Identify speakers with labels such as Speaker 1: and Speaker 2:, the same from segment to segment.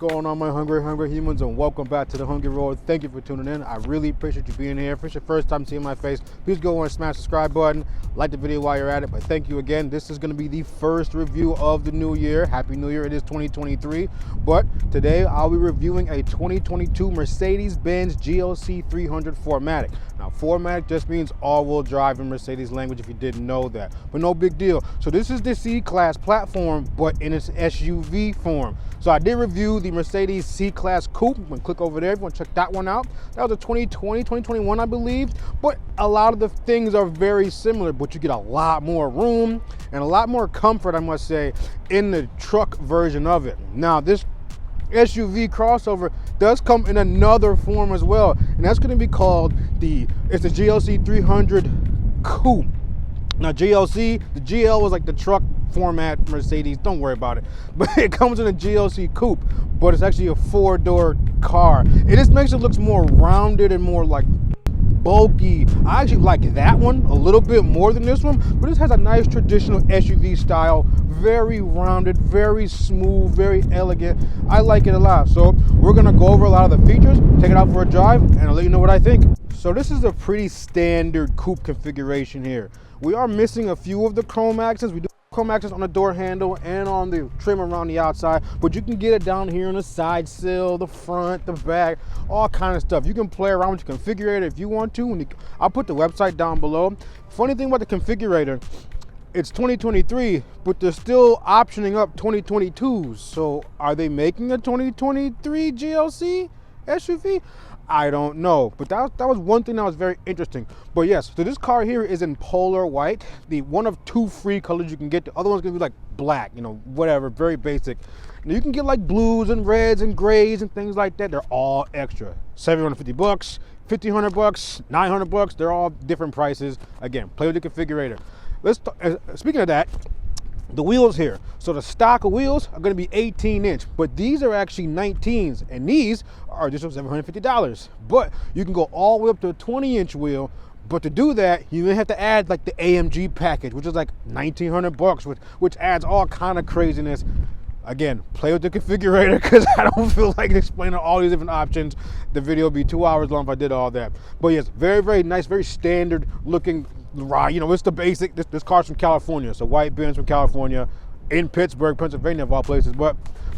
Speaker 1: going on, my hungry humans, and welcome back to the Hungry Road. Thank you for tuning in. I really appreciate you being here. If it's your first time seeing my face, please go and smash the subscribe button, like the video while you're at it. But thank you again. This is going to be the first review of the new year. Happy New Year. It is 2023. But today I'll be reviewing a 2022 Mercedes-Benz GLC 300 4MATIC. Now, 4MATIC just means all-wheel drive in Mercedes language, if you didn't know that. But no big deal. So this is the C-Class platform, but in its SUV form. So I did review the Mercedes C-Class Coupe. You can click over there if you want to check that one out. That was a 2020, 2021, I believe. But a lot of the things are very similar, but you get a lot more room and a lot more comfort, I must say, in the truck version of it. Now, this SUV crossover does come in another form as well, and that's going to be called it's the GLC 300 Coupe. Now, GLC, the GL was like the truck format Mercedes, don't worry about it, but it comes in a GLC Coupe, but it's actually a four-door car. It just makes it look more rounded and more like bulky. I actually like that one a little bit more than this one, but this has a nice traditional SUV style, very rounded, very smooth, very elegant. I like it a lot. So we're gonna go over a lot of the features, take it out for a drive, and I'll let you know what I think. So this is a pretty standard coupe configuration here. We are missing a few of the chrome accents. We do chrome accents on the door handle and on the trim around the outside, but you can get it down here on the side sill, the front, the back, all kind of stuff. You can play around with your configurator if you want to. I'll put the website down below. Funny thing about the configurator, it's 2023, but they're still optioning up 2022s. So are they making a 2023 GLC SUV? I don't know, but that was one thing that was very interesting. But yes, so this car here is in polar white, the one of two free colors you can get. The other one's gonna be like black, you know, whatever, very basic. Now you can get like blues and reds and grays and things like that. They're all extra. $750, $1,500, $900. They're all different prices. Again, play with the configurator. Speaking of that, the wheels here. So the stock wheels are going to be 18-inch, but these are actually 19s, and these are just $750. But you can go all the way up to a 20-inch wheel. But to do that, you may have to add like the AMG package, which is like $1,900, which adds all kind of craziness. Again, play with the configurator because I don't feel like explaining all these different options. The video would be 2 hours long if I did all that. But yes, very, very nice, very standard looking ride. You know, it's the basic. This car's from California, so white Benz from California, in Pittsburgh, Pennsylvania, of all places. But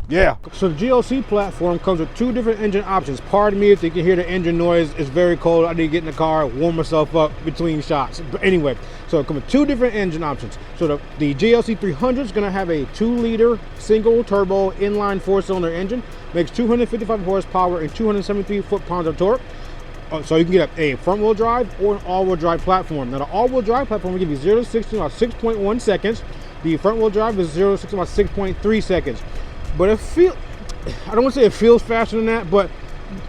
Speaker 1: yeah, so the GLC platform comes with two different engine options. Pardon me if you can hear the engine noise. It's very cold. I need to get in the car, warm myself up between shots. But anyway, so it comes with two different engine options. So the GLC 300 is going to have a 2-liter single turbo inline 4-cylinder engine, makes 255 horsepower and 273 foot-pounds of torque. So you can get a front-wheel drive or an all-wheel drive platform. Now the all-wheel drive platform will give you 0 to 60 in about 6.1 seconds. The front-wheel drive is 0 to 60 in about 6.3 seconds. But I don't want to say it feels faster than that, but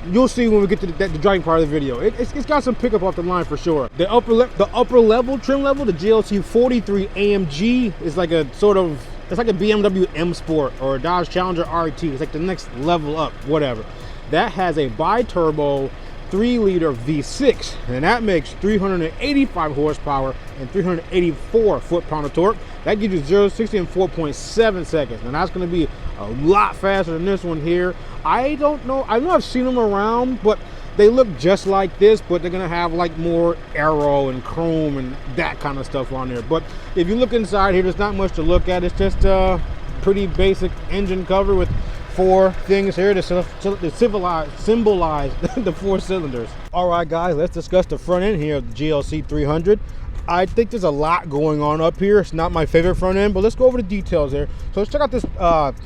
Speaker 1: you'll see when we get to the driving part of the video. It's got some pickup off the line for sure. The upper level trim level, the GLC 43 AMG is like a sort of, it's like a BMW M Sport or a Dodge Challenger RT. It's like the next level up, whatever. That has a bi-turbo 3-liter V6, and that makes 385 horsepower and 384 foot-pound of torque. That gives you 0 to 60 in 4.7 seconds, and that's going to be a lot faster than this one here. I don't know. I know I've seen them around, but they look just like this, but they're going to have like more aero and chrome and that kind of stuff on there. But if you look inside here, there's not much to look at. It's just a pretty basic engine cover with 4 things here to symbolize the 4 cylinders. All right, guys, let's discuss the front end here of the GLC 300. I think there's a lot going on up here. It's not my favorite front end, but let's go over the details here. So let's check out this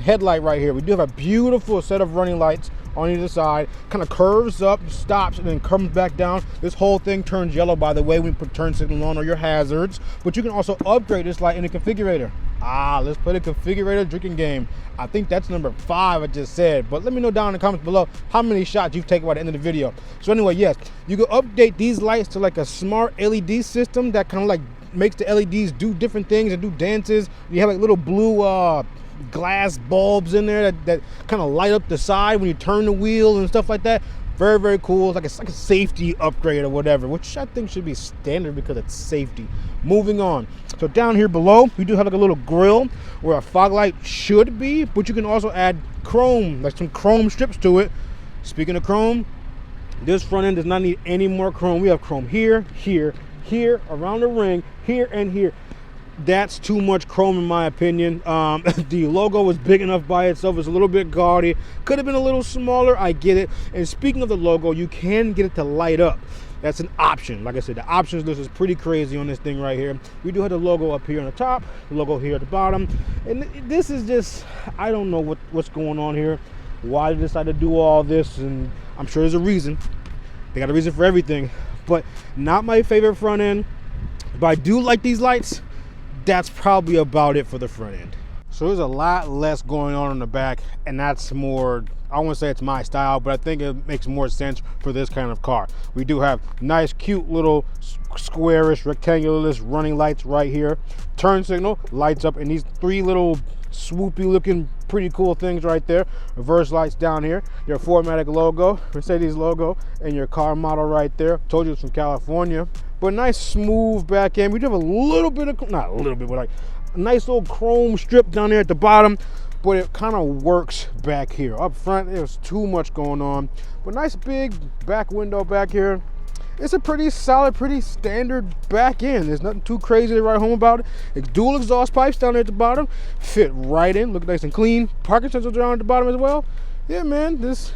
Speaker 1: headlight right here. We do have a beautiful set of running lights on either side, kind of curves up, stops, and then comes back down. This whole thing turns yellow, by the way, when you put turn signal on or your hazards. But you can also upgrade this light in the configurator. Let's play the configurator drinking game. I think that's number 5 I just said, but let me know down in the comments below how many shots you've taken by the end of the video. So anyway, yes, you can update these lights to like a smart LED system that kind of like makes the LEDs do different things and do dances. You have like little blue glass bulbs in there that kind of light up the side when you turn the wheel and stuff like that. Very, very cool. It's like a safety upgrade or whatever, which I think should be standard because it's safety. Moving on. So down here below, we do have like a little grill where a fog light should be, but you can also add chrome, like some chrome strips to it. Speaking of chrome, this front end does not need any more chrome. We have chrome here, here, here, around the ring, here, and here. That's too much chrome in my opinion. The logo was big enough by itself. It's a little bit gaudy. Could have been a little smaller, I get it. And speaking of the logo, you can get it to light up. That's an option. Like I said, the options list is pretty crazy on this thing right here. We do have the logo up here on the top, the logo here at the bottom. And this is just, I don't know what's going on here. Why they decided to do all this, and I'm sure there's a reason. They got a reason for everything. But not my favorite front end. But I do like these lights. That's probably about it for the front end. So there's a lot less going on in the back, and that's more, I won't say it's my style, but I think it makes more sense for this kind of car. We do have nice, cute little squarish, rectangular running lights right here. Turn signal lights up in these three little swoopy looking pretty cool things right there. Reverse lights down here, your 4MATIC logo, Mercedes logo, and your car model right there. Told you it's from California. But nice smooth back end. We do have a little bit of, not a little bit, but like a nice little chrome strip down there at the bottom, but it kind of works back here. Up front, there's too much going on, but nice big back window back here. It's a pretty solid, pretty standard back end. There's nothing too crazy to write home about it. It's dual exhaust pipes down there at the bottom, fit right in, look nice and clean. Parking sensors down at the bottom as well. Yeah, man, that's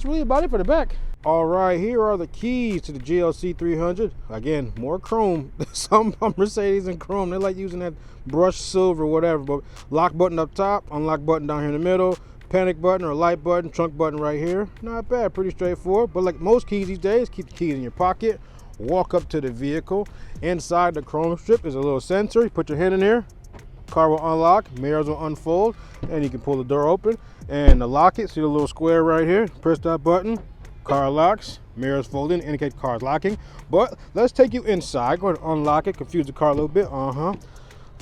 Speaker 1: really about it for the back. All right, here are the keys to the GLC 300. Again, more chrome. Some Mercedes and chrome. They like using that brushed silver, whatever. But lock button up top, unlock button down here in the middle, panic button or light button, trunk button right here. Not bad, pretty straightforward. But like most keys these days, keep the keys in your pocket. Walk up to the vehicle. Inside the chrome strip is a little sensor. You put your hand in there, car will unlock, mirrors will unfold, and you can pull the door open and lock it. See the little square right here? Press that button. Car locks, mirrors folding, indicate the car is locking. But let's take you inside. Go ahead and unlock it, confuse the car a little bit.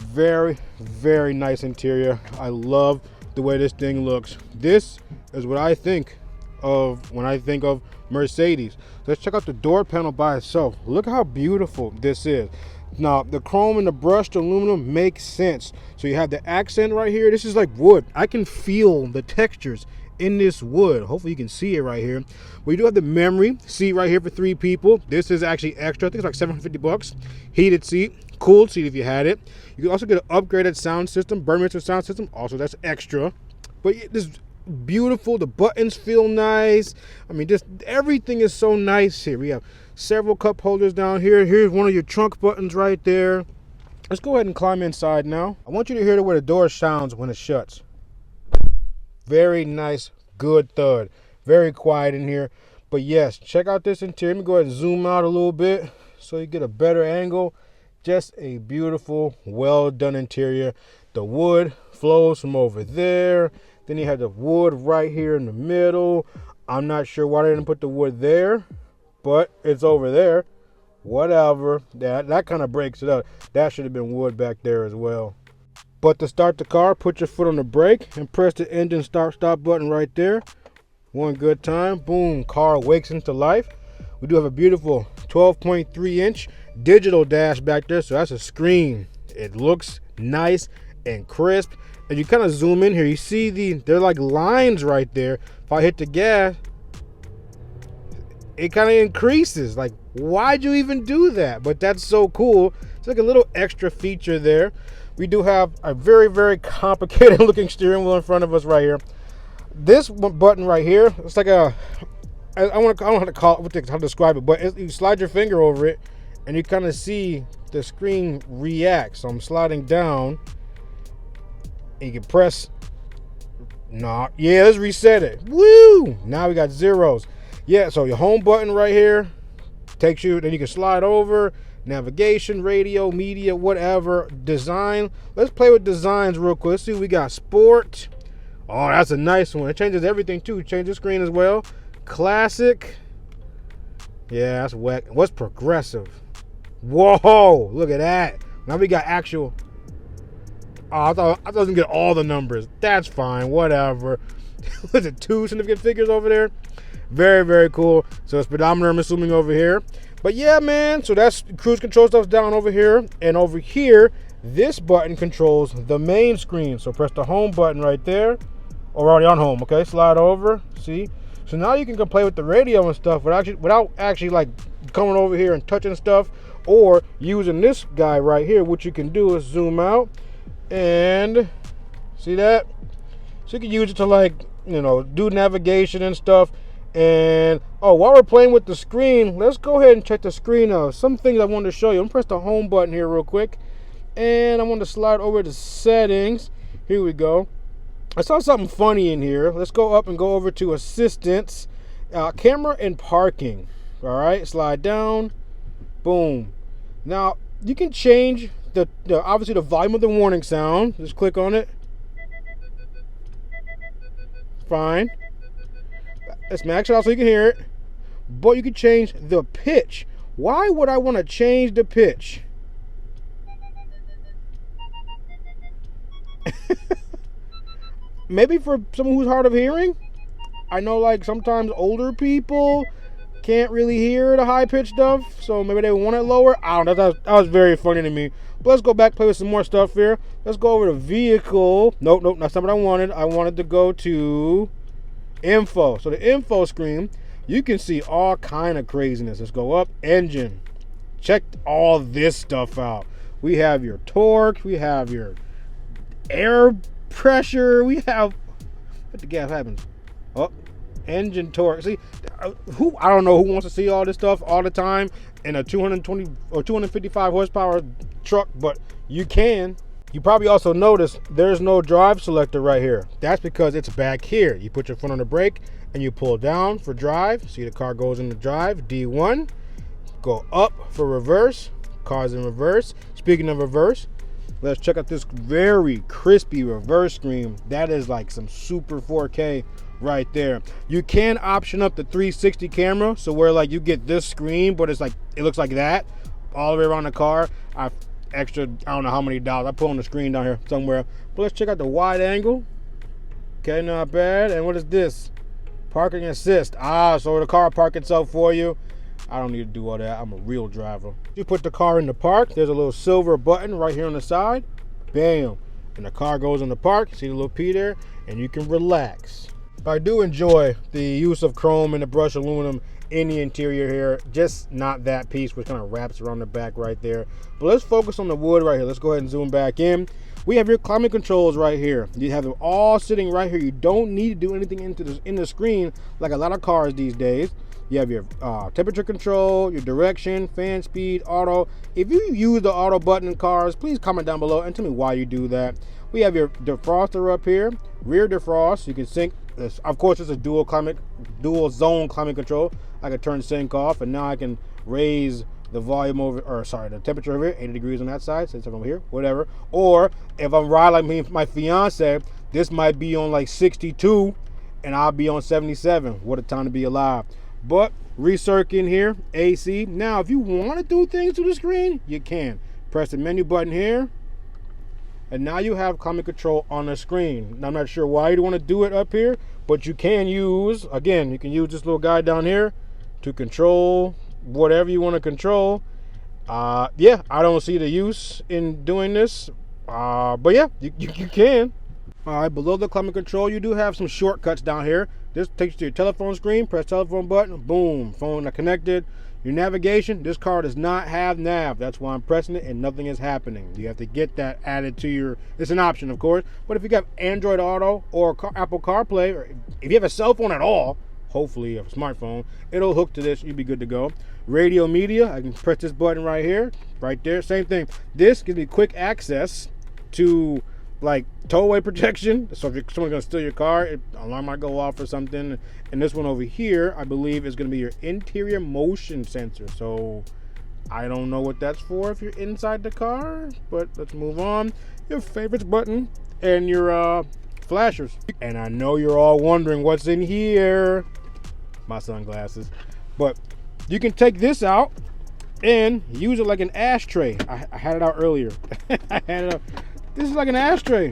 Speaker 1: Very, very nice interior. I love the way this thing looks. This is what I think of when I think of Mercedes. Let's check out the door panel by itself. Look how beautiful this is. Now, the chrome and the brushed aluminum makes sense. So you have the accent right here. This is like wood. I can feel the textures in this wood. Hopefully you can see it right here. We do have the memory seat right here for 3 people. This is actually extra. I think it's like 750 bucks. Heated seat, cooled seat if you had it. You can also get an upgraded sound system, Burmester sound system. Also, that's extra. But this is beautiful. The buttons feel nice. I mean, just everything is so nice here. We have several cup holders down here. Here's one of your trunk buttons right there. Let's go ahead and climb inside now. I want you to hear the way the door sounds when it shuts. Very nice, good thud. Very quiet in here. But yes, check out this interior. Let me go ahead and zoom out a little bit so you get a better angle. Just a beautiful, well done interior. The wood flows from over there. Then you have the wood right here in the middle. I'm not sure why they didn't put the wood there, but it's over there. Whatever. That kind of breaks it up. That should have been wood back there as well. But to start the car, put your foot on the brake and press the engine start-stop button right there. One good time, boom, car wakes into life. We do have a beautiful 12.3-inch digital dash back there, so that's a screen. It looks nice and crisp. And you kind of zoom in here, you see they're like lines right there. If I hit the gas, it kind of increases. Like, why'd you even do that? But that's so cool. It's like a little extra feature there. We do have a very, very complicated looking steering wheel in front of us right here. This button right here, it's like I don't know how to call it, how to describe it, but you slide your finger over it and you kind of see the screen react. So I'm sliding down and you can press, let's reset it. Woo! Now we got zeros. Yeah, so your home button right here takes you, then you can slide over. Navigation, radio, media, whatever. Design. Let's play with designs real quick. Let's see what we got. Sport. Oh, that's a nice one. It changes everything too. It changes the screen as well. Classic. Yeah, that's wet. What's progressive? Whoa, look at that. Now we got actual. Oh, I thought I wasn't get all the numbers. That's fine. Whatever. Was it 2 significant figures over there? Very, very cool. So speedometer, I'm assuming, over here. But yeah, man, so that's cruise control stuff's down over here. And over here, this button controls the main screen. So press the home button right there. Or already on home, okay? Slide over, see? So now you can play with the radio and stuff without actually like coming over here and touching stuff, or using this guy right here. What you can do is zoom out and see that? So you can use it to, like, you know, do navigation and stuff. And oh, while we're playing with the screen, let's go ahead and check the screen out. Some things I wanted to show you. I'm gonna press the home button here real quick, and I want to slide over to settings. Here we go. I saw something funny in here. Let's go up and go over to assistance, camera and parking. All right, slide down, boom. Now you can change the obviously the volume of the warning sound. Just click on it. Fine. Let's max it out so you can hear it. But you can change the pitch. Why would I want to change the pitch? Maybe for someone who's hard of hearing. I know, like, sometimes older people can't really hear the high pitched stuff, so maybe they want it lower. I don't know. That was very funny to me. But let's go back, play with some more stuff here. Let's go over to vehicle. Nope, that's not what I wanted. I wanted to go to info. So the info screen, you can see all kind of craziness. Let's go up, engine. Check all this stuff out. We have your torque. We have your air pressure. We have, what the gas happens? Oh, engine torque. See, I don't know who wants to see all this stuff all the time in a 220 or 255 horsepower truck, but you can. You probably also noticed there's no drive selector right here. That's because it's back here. You put your foot on the brake and you pull down for drive. See, the car goes into drive, D1. Go up for reverse. Car's in reverse. Speaking of reverse, let's check out this very crispy reverse screen. That is like some super 4K right there. You can option up the 360 camera, so where like you get this screen, but it's like, it looks like that all the way around the car. Extra, I don't know how many dollars. I put on the screen down here somewhere. But let's check out the wide angle. Okay, not bad. And what is this? Parking assist. So the car will park itself for you. I don't need to do all that. I'm a real driver. You put the car in the park. There's a little silver button right here on the side. Bam. And the car goes in the park. See the little P there? And you can relax. I do enjoy the use of chrome and the brushed aluminum in the interior here. Just not that piece which kind of wraps around the back right there. But let's focus on the wood right here. Let's go ahead and zoom back in. We have your climate controls right here. You have them all sitting right here. You don't need to do anything in the screen like a lot of cars these days. You have your temperature control, your direction, fan speed, auto. If you use the auto button in cars, please comment down below and tell me why you do that. We have your defroster up here, rear defrost. You can sync. Of course, it's a dual zone climate control. I can turn sync off, and now I can raise the volume the temperature over here, 80 degrees on that side, since I'm over here, whatever. Or if I'm riding like me and my fiance, this might be on like 62, and I'll be on 77. What a time to be alive. But recirc in here, AC. Now, if you want to do things to the screen, you can. Press the menu button here, and now you have climate control on the screen. Now, I'm not sure why you want to do it up here, but you can use, again, you can use this little guy down here to control whatever you want to control. Yeah, I don't see the use in doing this, but yeah, you can. All right, below the climate control, you do have some shortcuts down here. This takes you to your telephone screen. Press telephone button, boom, phone are connected. Your navigation, this car does not have nav. That's why I'm pressing it and nothing is happening. You have to get that added to your, it's an option of course, but if you got Android Auto or Apple CarPlay, or if you have a cell phone at all, hopefully a smartphone, it'll hook to this, you'll be good to go. Radio media, I can press this button right here, right there, same thing. This gives me quick access to like tow-away protection. So if someone's gonna steal your car, alarm might go off or something. And this one over here, I believe, is gonna be your interior motion sensor. So I don't know what that's for if you're inside the car, but let's move on. Your favorites button and your flashers. And I know you're all wondering what's in here. My sunglasses. But you can take this out and use it like an ashtray. I had it out earlier. I had it out. This is like an ashtray,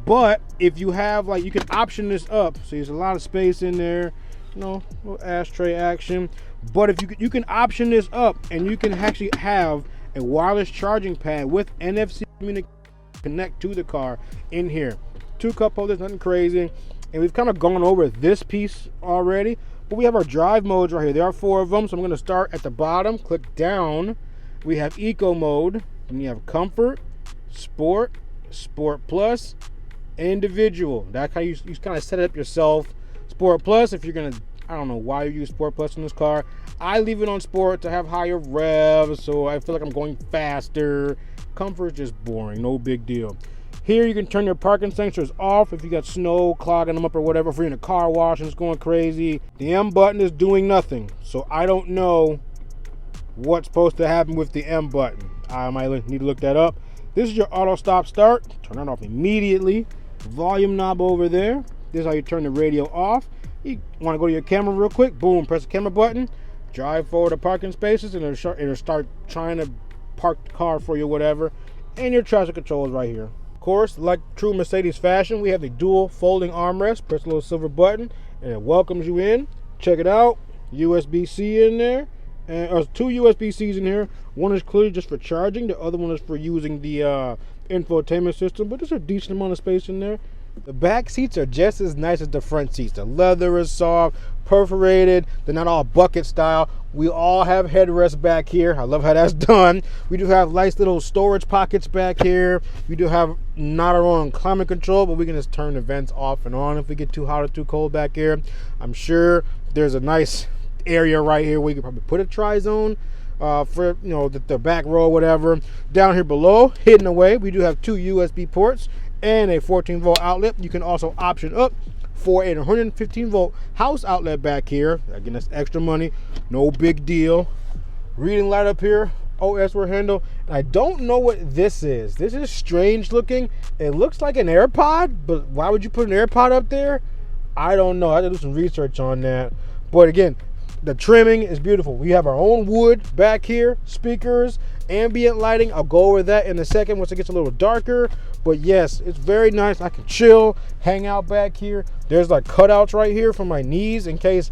Speaker 1: but if you have, like, you can option this up, so there's a lot of space in there. you know, little ashtray action. But if you can option this up, and you can actually have a wireless charging pad with NFC communication connect to the car in here. 2 cup holders, nothing crazy. And we've kind of gone over this piece already, but we have our drive modes right here. There are 4 of them, so I'm going to start at the bottom, click down. We have eco mode, and you have comfort, sport, sport plus, individual. That's how you kind of set it up yourself. Sport plus, if you're going to, I don't know why you use sport plus in this car. I leave it on sport to have higher revs, so I feel like I'm going faster. Comfort is just boring, no big deal. Here you can turn your parking sensors off if you got snow clogging them up or whatever. If you're in a car wash and it's going crazy. The M button is doing nothing, so I don't know what's supposed to happen with the M button. I might need to look that up. This is your auto stop start. Turn that off immediately. Volume knob over there. This is how you turn the radio off. You want to go to your camera real quick, boom, press the camera button, drive forward to parking spaces, and it'll start trying to park the car for you, whatever. And your traction control is right here. Of course, like true Mercedes fashion, we have the dual folding armrest. Press a little silver button, and it welcomes you in. Check it out, USB-C in there, and there's 2 USB-Cs in here. One is clearly just for charging, the other one is for using the infotainment system, but there's a decent amount of space in there. The back seats are just as nice as the front seats. The leather is soft, perforated. They're not all bucket style. We all have headrests back here. I love how that's done. We do have nice little storage pockets back here. We do have not our own climate control, but we can just turn the vents off and on if we get too hot or too cold back here. I'm sure there's a nice area right here where you can probably put a tri-zone for, you know, the back row or whatever. Down here below, hidden away, we do have 2 USB ports and a 14-volt outlet. You can also option up for a 115-volt house outlet back here. Again, that's extra money, no big deal. Reading light up here, OS word handle. And I don't know what this is. This is strange looking. It looks like an AirPod, but why would you put an AirPod up there? I don't know. I had to do some research on that. But again, the trimming is beautiful. We have our own wood back here, speakers, ambient lighting. I'll go over that in a second once it gets a little darker. But yes, it's very nice. I can chill, hang out back here. There's like cutouts right here for my knees in case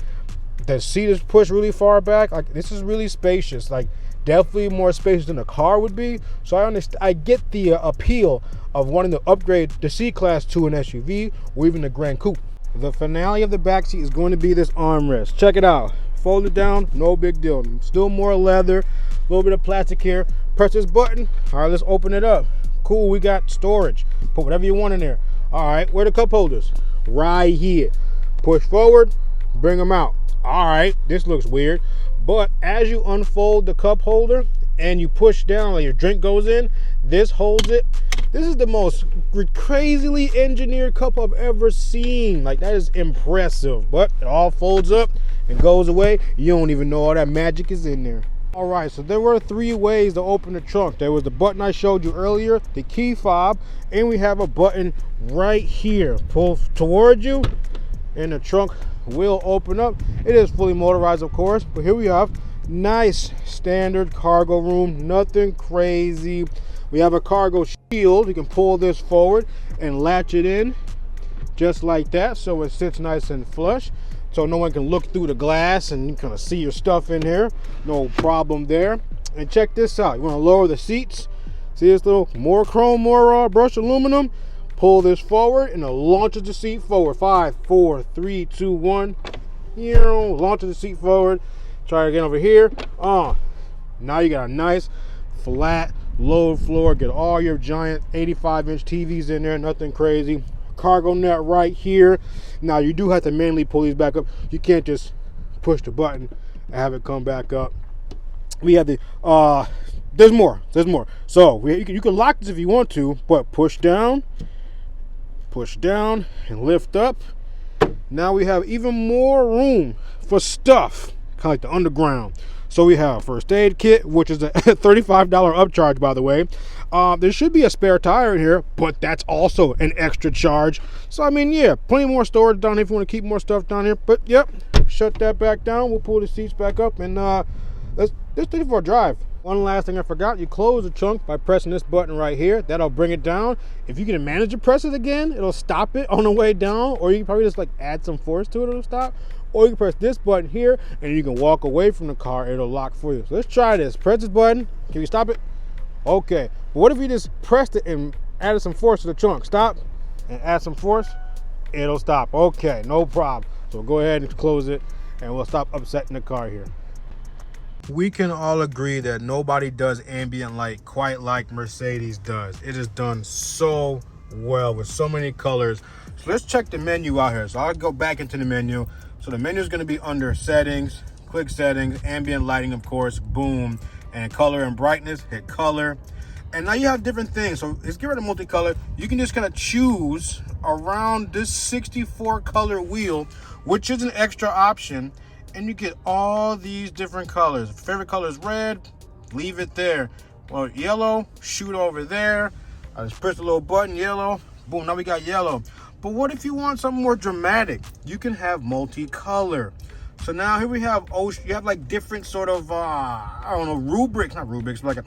Speaker 1: the seat is pushed really far back. Like, this is really spacious. Like, definitely more spacious than a car would be. So I get the appeal of wanting to upgrade the C-Class to an SUV or even the Grand Coupe. The finale of the backseat is going to be this armrest. Check it out. Fold it down, no big deal. Still more leather, a little bit of plastic here. Press this button. All right, let's open it up. Cool, we got storage. Put whatever you want in there. All right, where are the cup holders? Right here. Push forward, bring them out. All right, this looks weird. But as you unfold the cup holder and you push down, like your drink goes in, this holds it. This is the most crazily engineered cup I've ever seen. Like, that is impressive. But it all folds up and goes away. You don't even know all that magic is in there. All right, so there were 3 ways to open the trunk. There was the button I showed you earlier, the key fob, and we have a button right here. Pull toward you, and the trunk will open up. It is fully motorized, of course, but here we have nice standard cargo room, nothing crazy. We have a cargo shield. You can pull this forward and latch it in just like that, so it sits nice and flush, so no one can look through the glass and you kind of see your stuff in here. No problem there. And check this out. You want to lower the seats. See this little more chrome, more brushed aluminum. Pull this forward and it launches the seat forward. 5, 4, 3, 2, 1. Launches the seat forward. Try it again over here. Now you got a nice flat low floor. Get all your giant 85-inch TVs in there. Nothing crazy. Cargo net right here. Now you do have to manually pull these back up. You can't just push the button and have it come back up. We have the there's more. So you can lock this if you want to, but push down, and lift up. Now we have even more room for stuff, kind of like the underground. So we have a first aid kit, which is a $35 upcharge, by the way. There should be a spare tire in here, but that's also an extra charge. So, I mean, yeah, plenty more storage down here if you want to keep more stuff down here. But, yep, shut that back down. We'll pull the seats back up, and let's take it for a drive. One last thing I forgot, you close the trunk by pressing this button right here. That'll bring it down. If you can manage to press it again, it'll stop it on the way down, or you can probably just like add some force to it, it'll stop. or you can press this button here and you can walk away from the car. It'll lock for you. So let's try this. Press this button. Can you stop it? Okay. But what if you just pressed it and added some force to the trunk? Stop and add some force. It'll stop. Okay, no problem. So go ahead and close it and we'll stop upsetting the car here. We can all agree that nobody does ambient light quite like Mercedes does. It is done so well with so many colors. So let's check the menu out here. So I'll go back into the menu. So the menu is going to be under settings, click settings, ambient lighting, of course, boom, and color and brightness, hit color. And now you have different things. So let's get rid of multicolor. You can just kind of choose around this 64 color wheel, which is an extra option. And you get all these different colors. If favorite color is red, leave it there. Well, yellow, shoot over there. I just press the little button, yellow, boom, now we got yellow. But what if you want something more dramatic? You can have multicolor. So now here we have ocean. You have like different sort of, I don't know, rubrics, not rubrics, but like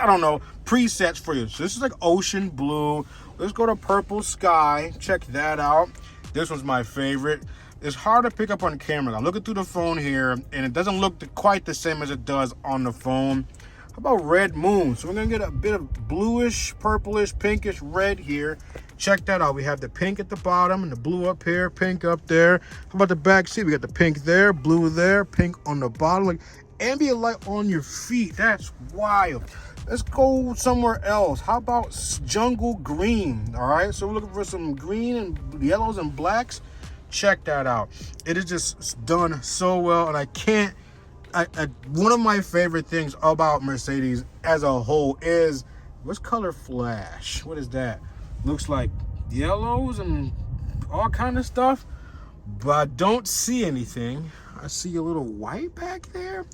Speaker 1: I don't know, presets for you. So this is like ocean blue. Let's go to purple sky. Check that out. This one's my favorite. It's hard to pick up on camera. I'm looking through the phone here, and it doesn't look quite the same as it does on the phone. How about red moon? So we're gonna get a bit of bluish, purplish, pinkish red here. Check that out. We have the pink at the bottom and the blue up here, pink up there. How about the back seat? We got the pink there, blue there, pink on the bottom. Like ambient light on your feet. That's wild. Let's go somewhere else. How about jungle green? All right, so we're looking for some green and yellows and blacks. Check that out. It is just done so well, and I can't. One of my favorite things about Mercedes as a whole is what's color flash? What is that? Looks like yellows and all kind of stuff, but I don't see anything. I see a little white back there.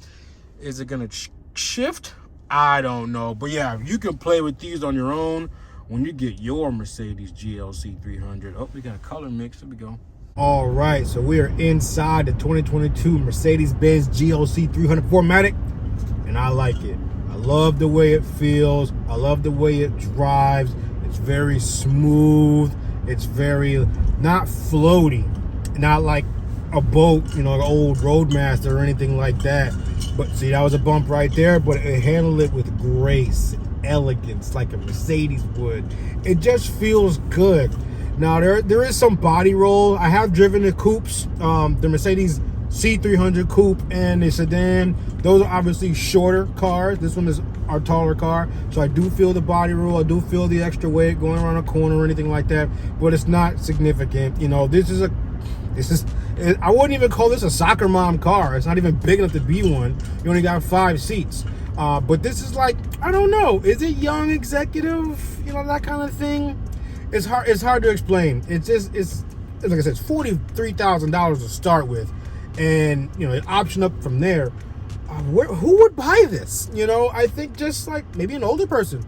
Speaker 1: Is it gonna shift? I don't know, but yeah, you can play with these on your own when you get your Mercedes GLC 300. Oh, we got a color mix. There we go. All right, so we are inside the 2022 Mercedes-Benz GLC 300 4MATIC, and I like it. I love the way it feels. I love the way it drives. It's very smooth. It's very not floaty, not like a boat, you know, an old Roadmaster or anything like that. But see, that was a bump right there, but it handled it with grace, elegance, like a Mercedes would. It just feels good. Now, there is some body roll. I have driven the coupes, the Mercedes C300 coupe and the sedan. Those are obviously shorter cars. This one is our taller car. So I do feel the body roll. I do feel the extra weight going around a corner or anything like that. But it's not significant. You know, I wouldn't even call this a soccer mom car. It's not even big enough to be one. You only got 5 seats. But this is like, I don't know. Is it young executive? You know, that kind of thing. It's hard to explain. It's like I said, it's $43,000 to start with, and you know, an option up from there. Who would buy this? You know, I think just like maybe an older person,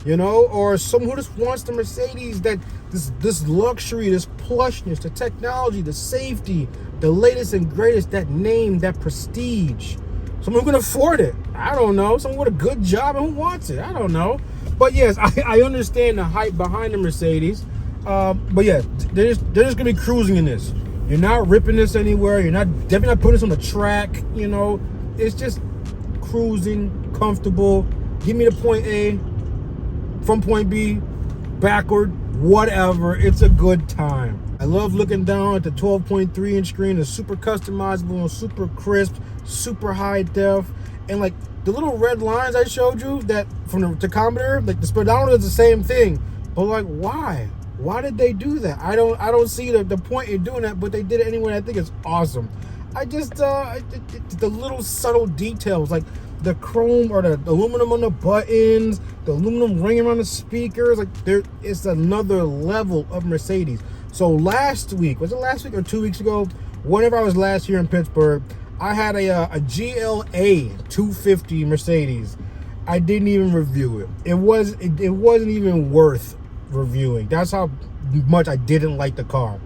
Speaker 1: you know, or someone who just wants the Mercedes, that this luxury, this plushness, the technology, the safety, the latest and greatest, that name, that prestige. Someone who can afford it. I don't know. Someone with a good job and who wants it. I don't know. But yes, I understand the hype behind the Mercedes. But yeah, they're just gonna be cruising in this. You're not ripping this anywhere. You're definitely not putting this on the track. You know, it's just cruising, comfortable. Give me the point A from point B, backward, whatever. It's a good time. I love looking down at the 12.3-inch screen. It's super customizable, super crisp, super high def, and like the little red lines I showed you that from the tachometer, like the speedometer is the same thing. But like, why? Why did they do that? I don't see the point in doing that, but they did it anyway. I think it's awesome. I just the little subtle details, like the chrome or the aluminum on the buttons, the aluminum ring around the speakers, like it's another level of Mercedes. So last week, was it last week or 2 weeks ago? Whenever I was last here in Pittsburgh, I had a GLA 250 Mercedes. I didn't even review it. It wasn't even worth reviewing. That's how much I didn't like the car.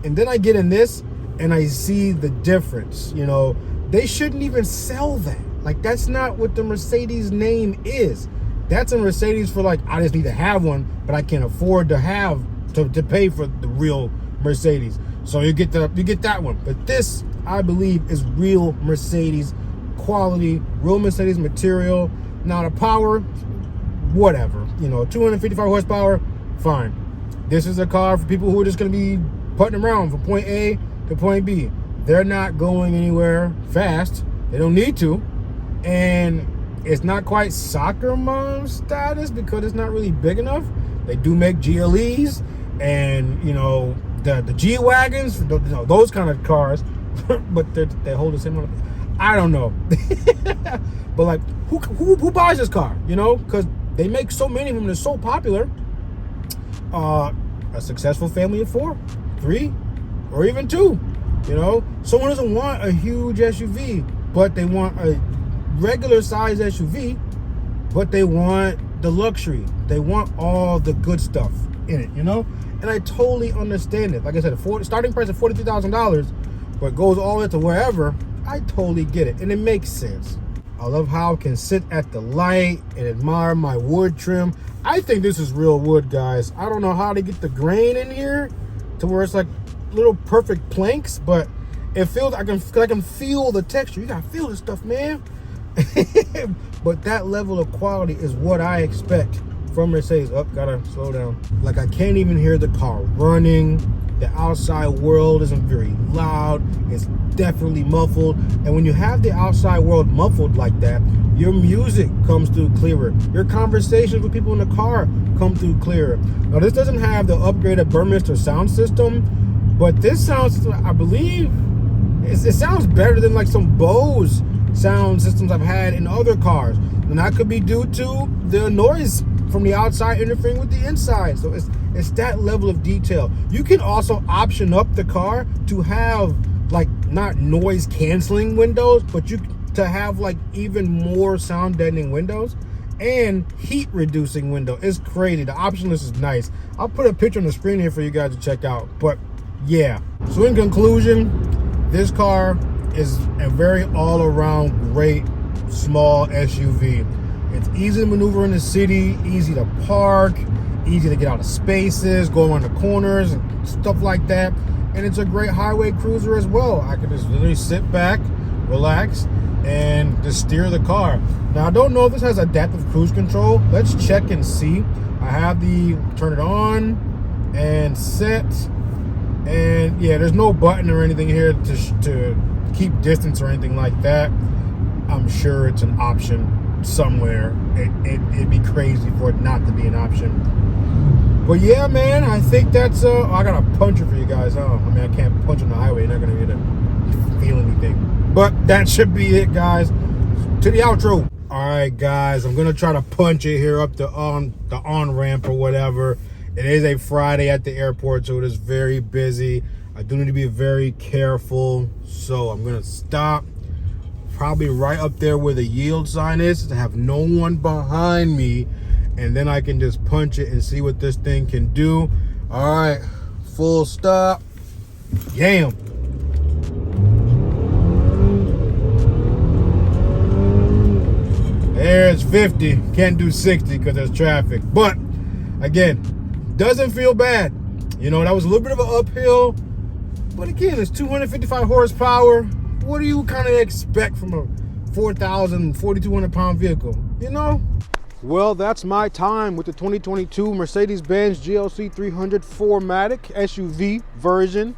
Speaker 1: And then I get in this and I see the difference. You know, they shouldn't even sell that. Like, that's not what the Mercedes name is. That's a Mercedes for like, I just need to have one, but I can't afford to have to pay for the real Mercedes. So you get that one. But this, I believe, is real Mercedes quality, real Mercedes material. Now the power, whatever. You know, 255 horsepower, fine. This is a car for people who are just going to be putting around from point A to point B. They're not going anywhere fast. They don't need to. And it's not quite soccer mom status because it's not really big enough. They do make GLEs and, you know, the G-Wagons, you know, those kind of cars, but they hold the same amount of, I don't know. But like, who buys this car, you know? Because they make so many of them, they're so popular. A successful family of 4, 3, or even 2, you know? Someone doesn't want a huge SUV, but they want a regular size SUV, but they want the luxury. They want all the good stuff in it, you know? And I totally understand it. Like I said, starting price of $43,000, but goes all the way to wherever, I totally get it. And it makes sense. I love how I can sit at the light and admire my wood trim. I think this is real wood, guys. I don't know how to get the grain in here to where it's like little perfect planks, but it feels, I can feel the texture. You gotta feel this stuff, man. But that level of quality is what I expect from Mercedes. Oh, gotta slow down. Like, I can't even hear the car running. The outside world isn't very loud. It's definitely muffled. And when you have the outside world muffled like that, your music comes through clearer. Your conversations with people in the car come through clearer. Now, this doesn't have the upgraded Burmester sound system, but this sounds, I believe, it sounds better than like some Bose sound systems I've had in other cars. And that could be due to the noise from the outside interfering with the inside. So it's that level of detail. You can also option up the car to have like not noise canceling windows, but to have like even more sound deadening windows and heat reducing window. It's crazy. The option list is nice. I'll put a picture on the screen here for you guys to check out. But yeah, so in conclusion, this car is a very all-around great small SUV. It's easy to maneuver in the city, easy to park, easy to get out of spaces, go around the corners and stuff like that. And it's a great highway cruiser as well. I can just literally sit back, relax, and just steer the car. Now, I don't know if this has adaptive cruise control. Let's check and see. I have the turn it on and set. And yeah, there's no button or anything here to keep distance or anything like that. I'm sure it's an option somewhere. It'd be crazy for it not to be an option. But yeah, man, I think that's I got a puncher for you guys. I mean, I can't punch on the highway. You're not gonna get to feel anything. But that should be it, guys. To the outro. All right, guys, I'm gonna try to punch it here up the on ramp or whatever. It is a Friday at the airport, so it is very busy. I do need to be very careful, so I'm gonna stop probably right up there where the yield sign is to have no one behind me, and then I can just punch it and see what this thing can do. All right, full stop. Yam. There's 50. Can't do 60 because there's traffic, but again, doesn't feel bad. You know, that was a little bit of an uphill, but again, it's 255 horsepower. What do you kind of expect from a 4,200 pound vehicle, you know? Well, that's my time with the 2022 Mercedes-Benz GLC 300 4MATIC SUV version.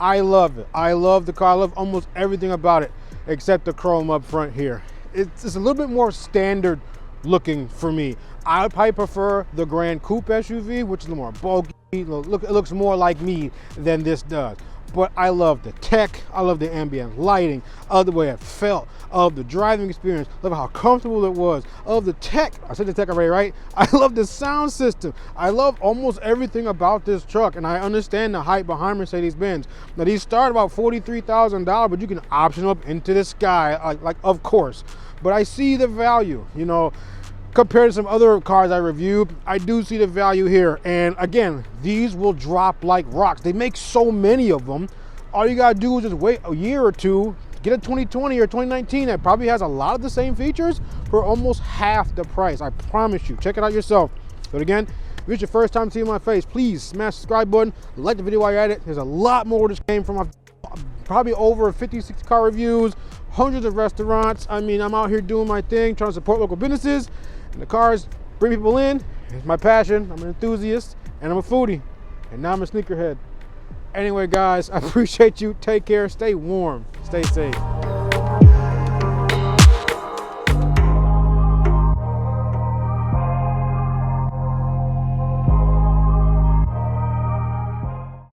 Speaker 1: I love it. I love the car. I love almost everything about it except the chrome up front here. It's a little bit more standard looking for me. I probably prefer the Grand Coupe SUV, which is a little more bulky. It looks more like me than this does. But I love the tech, I love the ambient lighting, I love the way it felt, I love the driving experience, I love how comfortable it was, I love the tech, I said the tech already, right? I love the sound system, I love almost everything about this truck, and I understand the hype behind Mercedes-Benz. Now these start about $43,000, but you can option up into the sky, like of course. But I see the value, you know, compared to some other cars I reviewed, I do see the value here. And again, these will drop like rocks. They make so many of them. All you gotta do is just wait a year or two, get a 2020 or 2019 that probably has a lot of the same features for almost half the price. I promise you, check it out yourself. But again, If it's your first time seeing my face, please smash the subscribe button, like the video while you're at it. There's a lot more where this came from. Probably over 50, 60 car reviews, hundreds of restaurants. I mean, I'm out here doing my thing, trying to support local businesses. And the cars bring people in. It's my passion. I'm an enthusiast and I'm a foodie. And now I'm a sneakerhead. Anyway, guys, I appreciate you. Take care. Stay warm. Stay safe.